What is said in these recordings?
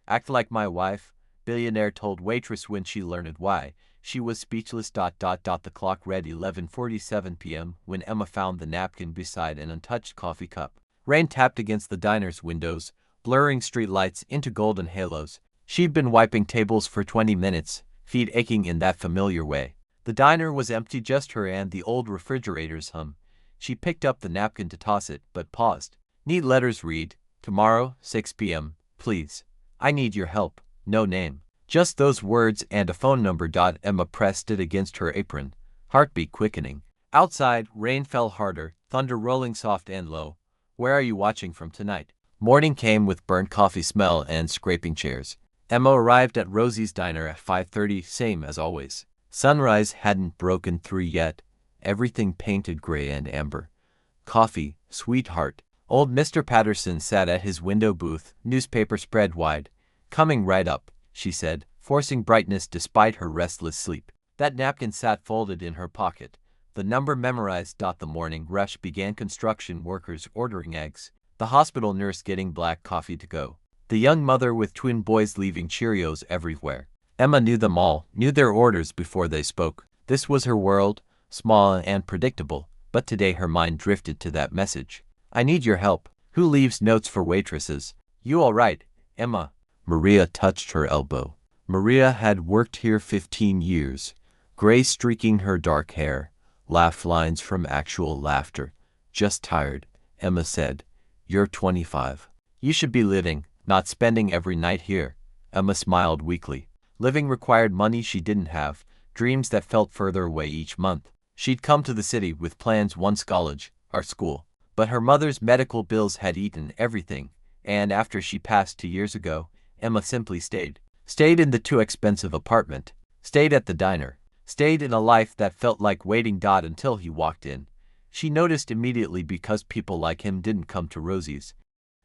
Act like my wife, Billionaire told Waitress when she learned why. She was speechless. The clock read 11:47 p.m. when Emma found the napkin beside an untouched coffee cup. Rain tapped against the diner's windows, blurring street lights into golden halos. She'd been wiping tables for 20 minutes, feet aching in that familiar way. The diner was empty, just her and the old refrigerator's hum. She picked up the napkin to toss it, but paused. Neat letters read, "Tomorrow, 6 p.m., please. I need your help." No name. Just those words and a phone number. Emma pressed it against her apron, heartbeat quickening. Outside, rain fell harder, thunder rolling soft and low. "Where are you watching from tonight?" Morning came with burnt coffee smell and scraping chairs. Emma arrived at Rosie's diner at 5:30, same as always. Sunrise hadn't broken through yet, everything painted gray and amber. "Coffee, sweetheart." Old Mr. Patterson sat at his window booth, newspaper spread wide. "Coming right up," she said, forcing brightness despite her restless sleep. That napkin sat folded in her pocket, the number memorized. The morning rush began, construction workers ordering eggs, the hospital nurse getting black coffee to go, the young mother with twin boys leaving Cheerios everywhere. Emma knew them all, knew their orders before they spoke. This was her world, small and predictable, but today her mind drifted to that message. "I need your help. Who leaves notes for waitresses? You all right, Emma?" Maria touched her elbow. Maria had worked here 15 years, gray streaking her dark hair, laugh lines from actual laughter. "Just tired," Emma said. "You're 25. You should be living, not spending every night here." Emma smiled weakly. Living required money she didn't have, dreams that felt further away each month. She'd come to the city with plans: once college, art school. But her mother's medical bills had eaten everything, and after she passed 2 years ago, Emma simply stayed. Stayed in the too expensive apartment. Stayed at the diner. Stayed in a life that felt like waiting. Until he walked in. She noticed immediately, because people like him didn't come to Rosie's.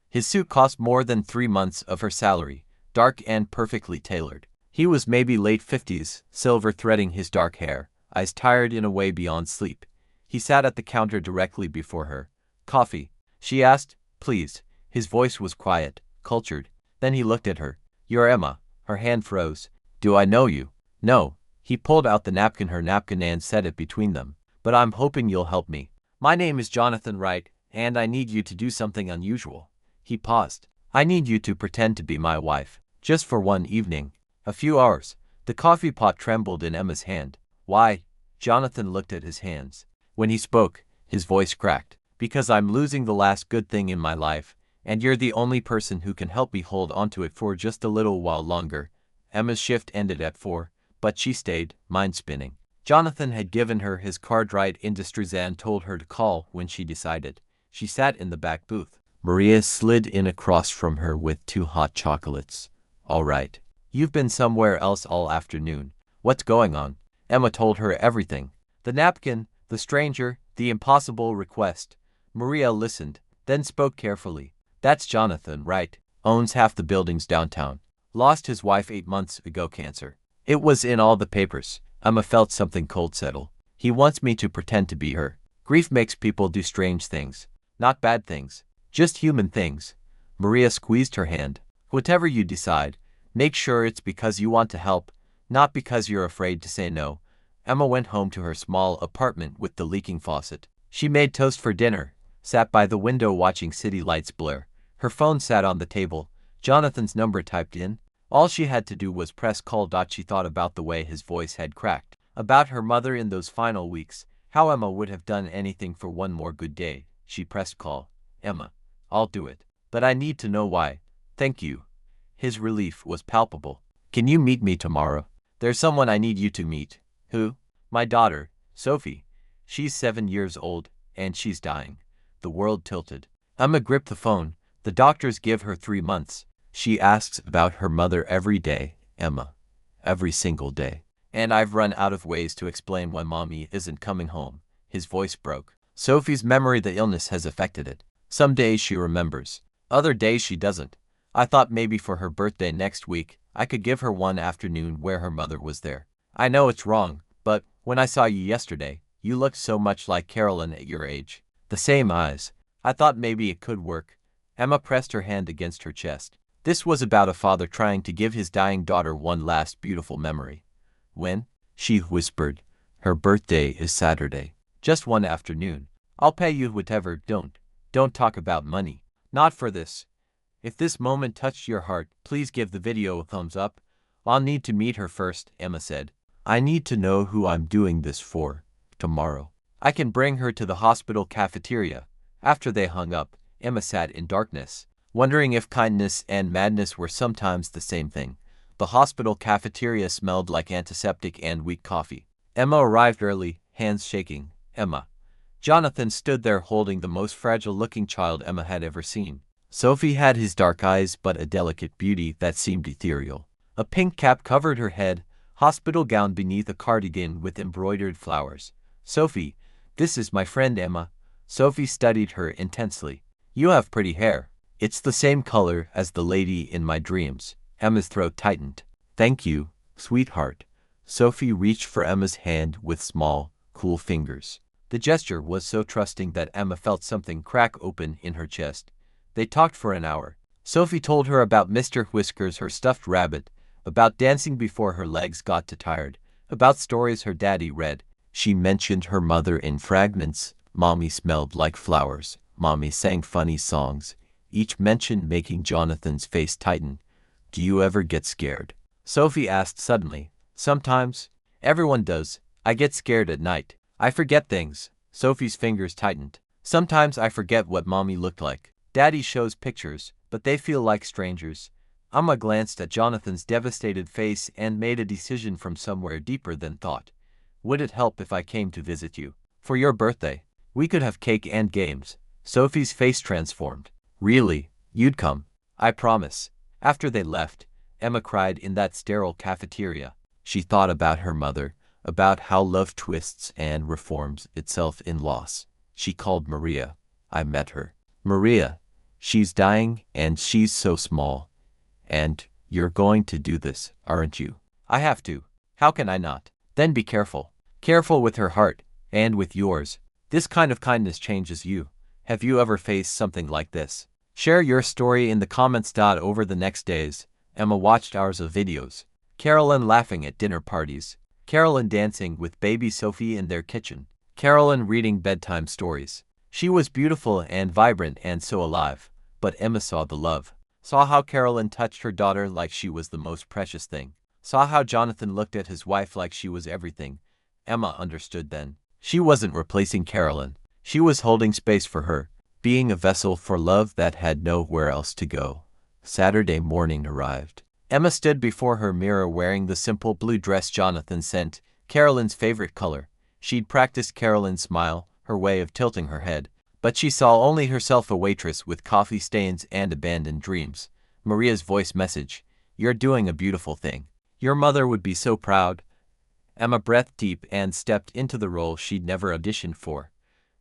His suit cost more than 3 months of her salary, dark and perfectly tailored. He was maybe late 50s, silver threading his dark hair, eyes tired in a way beyond sleep. He sat at the counter directly before her. "Coffee?" she asked. "Please." His voice was quiet, cultured. Then he looked at her. "You're Emma." Her hand froze. "Do I know you?" "No." He pulled out her napkin and set it between them. "But I'm hoping you'll help me. My name is Jonathan Wright, and I need you to do something unusual." He paused. "I need you to pretend to be my wife, just for one evening. A few hours." The coffee pot trembled in Emma's hand. "Why?" Jonathan looked at his hands. When he spoke, his voice cracked. "Because I'm losing the last good thing in my life, and you're the only person who can help me hold onto it for just a little while longer." Emma's shift ended at 4, but she stayed, mind spinning. Jonathan had given her his card. Wright Industries and told her to call when she decided. She sat in the back booth. Maria slid in across from her with 2 hot chocolates. "All right. You've been somewhere else all afternoon. What's going on?" Emma told her everything. The napkin, the stranger, the impossible request. Maria listened, then spoke carefully. "That's Jonathan Wright. Owns half the buildings downtown. Lost his wife 8 months ago, cancer. It was in all the papers." Emma felt something cold settle. "He wants me to pretend to be her. Grief makes people do strange things. Not bad things. Just human things." Maria squeezed her hand. "Whatever you decide, make sure it's because you want to help, not because you're afraid to say no." Emma went home to her small apartment with the leaking faucet. She made toast for dinner, sat by the window watching city lights blur. Her phone sat on the table, Jonathan's number typed in. All she had to do was press call. She thought about the way his voice had cracked, about her mother in those final weeks, how Emma would have done anything for one more good day. She pressed call. "Emma, I'll do it. But I need to know why." "Thank you." His relief was palpable. "Can you meet me tomorrow? There's someone I need you to meet." "Who?" "My daughter, Sophie. She's 7 years old, and she's dying." The world tilted. Emma gripped the phone. "The doctors give her 3 months. She asks about her mother every day, Emma. Every single day. And I've run out of ways to explain why mommy isn't coming home." His voice broke. "Sophie's memory, the illness has affected it. Some days she remembers. Other days she doesn't. I thought maybe for her birthday next week, I could give her one afternoon where her mother was there. I know it's wrong, but when I saw you yesterday, you looked so much like Carolyn at your age. The same eyes. I thought maybe it could work." Emma pressed her hand against her chest. This was about a father trying to give his dying daughter one last beautiful memory. When? She whispered. Her birthday is Saturday. Just one afternoon. I'll pay you whatever. Don't talk about money. Not for this. If this moment touched your heart, please give the video a thumbs up. I'll need to meet her first, Emma said. I need to know who I'm doing this for. Tomorrow. I can bring her to the hospital cafeteria. After they hung up, Emma sat in darkness, wondering if kindness and madness were sometimes the same thing. The hospital cafeteria smelled like antiseptic and weak coffee. Emma arrived early, hands shaking. Emma. Jonathan stood there holding the most fragile-looking child Emma had ever seen. Sophie had his dark eyes but a delicate beauty that seemed ethereal. A pink cap covered her head, hospital gown beneath a cardigan with embroidered flowers. Sophie, this is my friend Emma. Sophie studied her intensely. You have pretty hair. It's the same color as the lady in my dreams. Emma's throat tightened. Thank you, sweetheart. Sophie reached for Emma's hand with small, cool fingers. The gesture was so trusting that Emma felt something crack open in her chest. They talked for an hour. Sophie told her about Mr. Whiskers, her stuffed rabbit, about dancing before her legs got too tired, about stories her daddy read. She mentioned her mother in fragments. Mommy smelled like flowers. Mommy sang funny songs, each mention making Jonathan's face tighten. Do you ever get scared? Sophie asked suddenly. Sometimes. Everyone does. I get scared at night. I forget things. Sophie's fingers tightened. Sometimes I forget what Mommy looked like. Daddy shows pictures, but they feel like strangers. Emma glanced at Jonathan's devastated face and made a decision from somewhere deeper than thought. Would it help if I came to visit you? For your birthday. We could have cake and games. Sophie's face transformed. Really? You'd come? I promise. After they left, Emma cried in that sterile cafeteria. She thought about her mother, about how love twists and reforms itself in loss. She called Maria. I met her. Maria. She's dying and she's so small. And you're going to do this, aren't you? I have to. How can I not? Then be careful. Careful with her heart, and with yours. This kind of kindness changes you. Have you ever faced something like this? Share your story in the comments. Over the next days, Emma watched hours of videos. Carolyn laughing at dinner parties. Carolyn dancing with baby Sophie in their kitchen. Carolyn reading bedtime stories. She was beautiful and vibrant and so alive. But Emma saw the love. Saw how Carolyn touched her daughter like she was the most precious thing. Saw how Jonathan looked at his wife like she was everything. Emma understood then. She wasn't replacing Carolyn. She was holding space for her, being a vessel for love that had nowhere else to go. Saturday morning arrived. Emma stood before her mirror wearing the simple blue dress Jonathan sent, Carolyn's favorite color. She'd practiced Carolyn's smile, her way of tilting her head, but she saw only herself, a waitress with coffee stains and abandoned dreams. Maria's voice message. You're doing a beautiful thing. Your mother would be so proud. Emma breathed deep and stepped into the role she'd never auditioned for.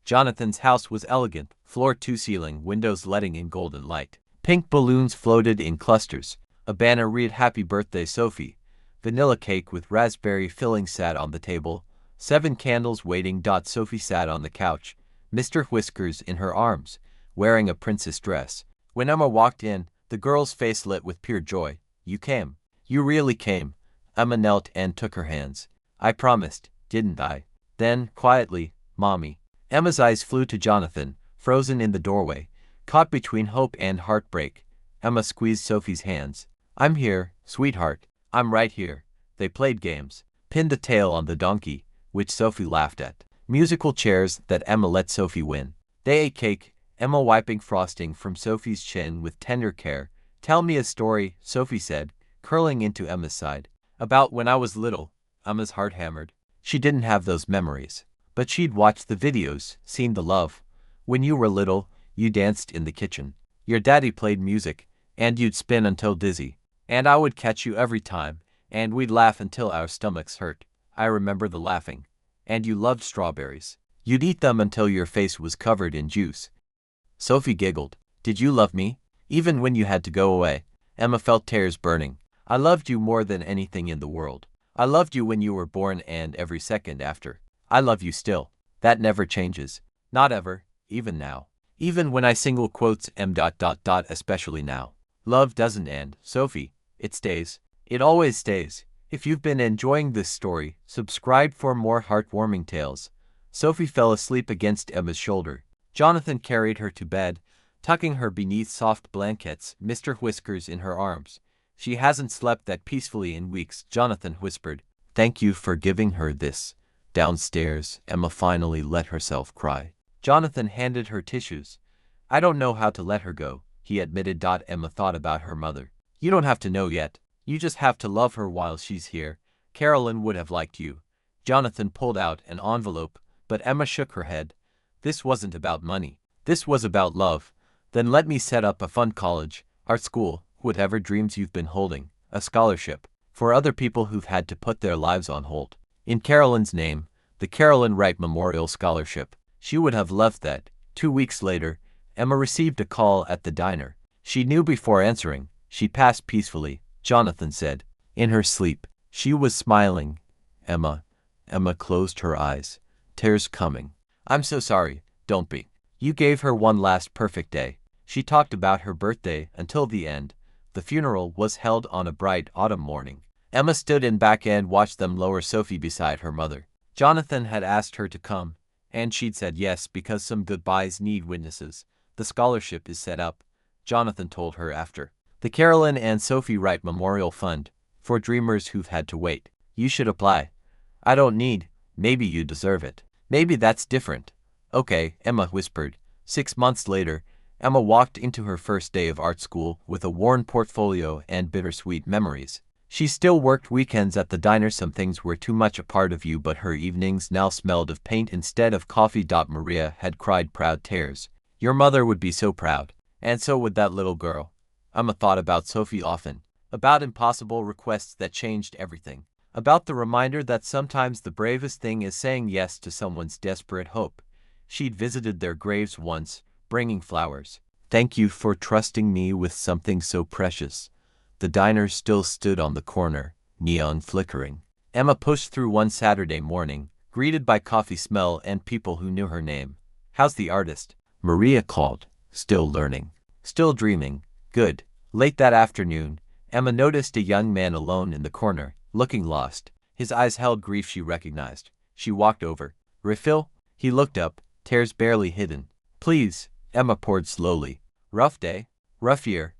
Jonathan's house was elegant, floor-to-ceiling, windows letting in golden light. Pink balloons floated in clusters. A banner read Happy Birthday Sophie. Vanilla cake with raspberry filling sat on the table. 7 candles waiting. Sophie sat on the couch, Mr. Whiskers in her arms, wearing a princess dress. When Emma walked in, the girl's face lit with pure joy. You came. You really came. Emma knelt and took her hands. I promised, didn't I? Then, quietly, Mommy. Emma's eyes flew to Jonathan, frozen in the doorway, caught between hope and heartbreak. Emma squeezed Sophie's hands. I'm here, sweetheart. I'm right here. They played games. Pinned a tail on the donkey, which Sophie laughed at. Musical chairs that Emma let Sophie win. They ate cake, Emma wiping frosting from Sophie's chin with tender care. Tell me a story, Sophie said, curling into Emma's side. About when I was little. Emma's heart hammered. She didn't have those memories. But she'd watched the videos, seen the love. When you were little, you danced in the kitchen. Your daddy played music, and you'd spin until dizzy. And I would catch you every time, and we'd laugh until our stomachs hurt. I remember the laughing. And you loved strawberries. You'd eat them until your face was covered in juice. Sophie giggled. Did you love me? Even when you had to go away? Emma felt tears burning. I loved you more than anything in the world. I loved you when you were born and every second after. I love you still. That never changes. Not ever, even now. Even when I single quotes especially now. Love doesn't end, Sophie. It stays. It always stays. If you've been enjoying this story, subscribe for more heartwarming tales. Sophie fell asleep against Emma's shoulder. Jonathan carried her to bed, tucking her beneath soft blankets, Mr. Whiskers in her arms. She hasn't slept that peacefully in weeks, Jonathan whispered. Thank you for giving her this. Downstairs, Emma finally let herself cry. Jonathan handed her tissues. I don't know how to let her go, he admitted. Emma thought about her mother. You don't have to know yet. You just have to love her while she's here. Carolyn would have liked you. Jonathan pulled out an envelope, but Emma shook her head. This wasn't about money. This was about love. Then let me set up a fun college, art school, whatever dreams you've been holding, a scholarship, for other people who've had to put their lives on hold. In Carolyn's name, the Carolyn Wright Memorial Scholarship. She would have loved that. 2 weeks later, Emma received a call at the diner. She knew before answering. She passed peacefully, Jonathan said. In her sleep, she was smiling. Emma closed her eyes. Tears coming. I'm so sorry, don't be. You gave her one last perfect day. She talked about her birthday until the end. The funeral was held on a bright autumn morning. Emma stood in back and watched them lower Sophie beside her mother. Jonathan had asked her to come, and she'd said yes because some goodbyes need witnesses. The scholarship is set up, Jonathan told her after. The Carolyn and Sophie Wright Memorial Fund, for dreamers who've had to wait. You should apply. I don't need. Maybe you deserve it. Maybe that's different. Okay, Emma whispered. 6 months later, Emma walked into her first day of art school with a worn portfolio and bittersweet memories. She still worked weekends at the diner. Some things were too much a part of you, but her evenings now smelled of paint instead of coffee. Maria had cried proud tears. Your mother would be so proud. And so would that little girl. Emma thought about Sophie often. About impossible requests that changed everything. About the reminder that sometimes the bravest thing is saying yes to someone's desperate hope. She'd visited their graves once, bringing flowers. Thank you for trusting me with something so precious. The diner still stood on the corner, neon flickering. Emma pushed through one Saturday morning, greeted by coffee smell and people who knew her name. How's the artist? Maria called. Still learning. Still dreaming. Good. Late that afternoon, Emma noticed a young man alone in the corner, looking lost. His eyes held grief she recognized. She walked over. Refill? He looked up, tears barely hidden. Please, Emma poured slowly. Rough day? Rough year?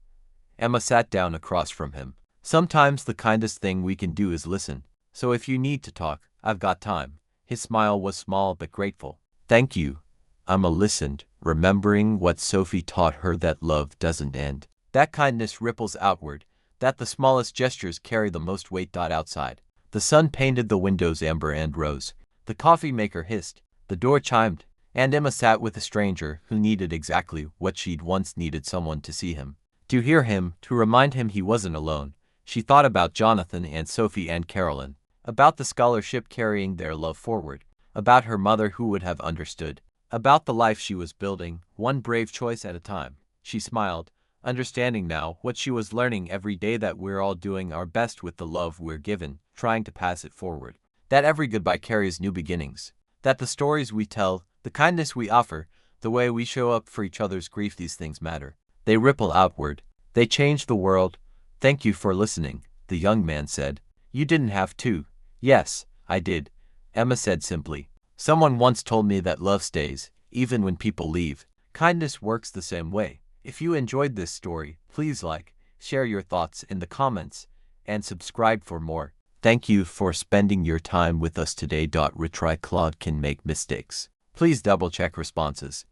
Emma sat down across from him. Sometimes the kindest thing we can do is listen. So if you need to talk, I've got time. His smile was small but grateful. Thank you. Emma listened, remembering what Sophie taught her, that love doesn't end. That kindness ripples outward, that the smallest gestures carry the most weight. Outside, the sun painted the windows amber and rose. The coffee maker hissed. The door chimed, and Emma sat with a stranger who needed exactly what she'd once needed: someone to see him. To hear him, to remind him he wasn't alone. She thought about Jonathan and Sophie and Carolyn, about the scholarship carrying their love forward, about her mother who would have understood, about the life she was building, one brave choice at a time. She smiled, understanding now what she was learning every day, that we're all doing our best with the love we're given, trying to pass it forward. That every goodbye carries new beginnings. That the stories we tell, the kindness we offer, the way we show up for each other's grief, these things matter. They ripple outward. They change the world. Thank you for listening, the young man said. You didn't have to. Yes, I did, Emma said simply. Someone once told me that love stays, even when people leave. Kindness works the same way. If you enjoyed this story, please like, share your thoughts in the comments, and subscribe for more. Thank you for spending your time with us today. Retry Claude can make mistakes. Please double check responses.